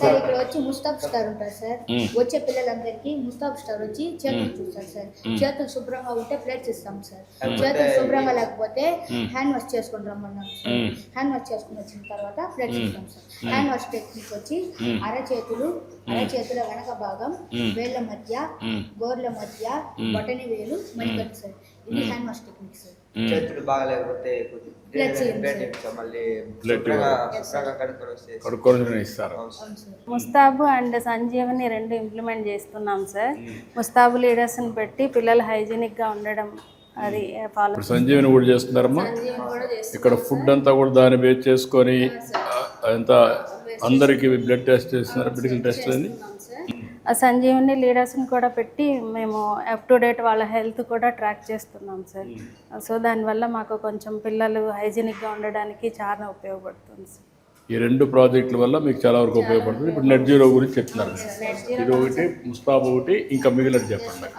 Sir ఇక్కడ వచ్చి ముస్తాబ్ star ఉంటారు సార్. వచ్చే పిల్లలందరికీ ముస్తాబ్ స్టార్ వచ్చి చేతులు చూస్తారు సార్. చేతులు శుభ్రంగా ఉంటే ప్లేట్స్ ఇస్తాం సార్. చేతులు శుభ్రంగా లేకపోతే హ్యాండ్ వాష్ చేసుకుని రమ్మన్నాం సార్. హ్యాండ్ వాష్ చేసుకుని వచ్చిన తర్వాత ప్లేట్స్ ఇస్తాం సార్. హ్యాండ్ వాష్ టెక్నిక్ వచ్చి అరచేతుల వెనక భాగం, వేళ్ల మధ్య, గోర్ల మధ్య, బొటని వేలు, మణికట్టు సార్. ఇది హ్యాండ్ వాష్ టెక్నిక్ సార్. చేతులు బాగలేకపోతే ముస్తాబు అండ్ సంజీవని రెండు ఇంప్లిమెంట్ చేస్తున్నాం సార్. ముస్తాబు లీడర్స్ని పెట్టి పిల్లలు హైజీనిక్గా ఉండడం అది ఫాలో. సంజీవని కూడా చేస్తున్నారమ్మా. ఇక్కడ ఫుడ్ అంతా కూడా దాన్ని బేస్ చేసుకొని అంతా అందరికి బ్లడ్ టెస్ట్ చేస్తున్నారు, మెడికల్ టెస్ట్ అని. సంజీవని లీడర్స్ని కూడా పెట్టి మేము అప్ టు డేట్ వాళ్ళ హెల్త్ కూడా ట్రాక్ చేస్తున్నాం సార్. సో దానివల్ల మాకు కొంచెం పిల్లలు హైజీనిక్గా ఉండడానికి చాలా ఉపయోగపడుతుంది సార్. ఈ రెండు ప్రాజెక్టుల వల్ల మీకు చాలా వరకు ఉపయోగపడుతుంది. ఇప్పుడు నెట్ జీరో గురించి చెప్తున్నారు. ఇది ఒకటి, ముస్తాబ్ ఒకటి, ఇంకా మిగిలినది చెప్పండి.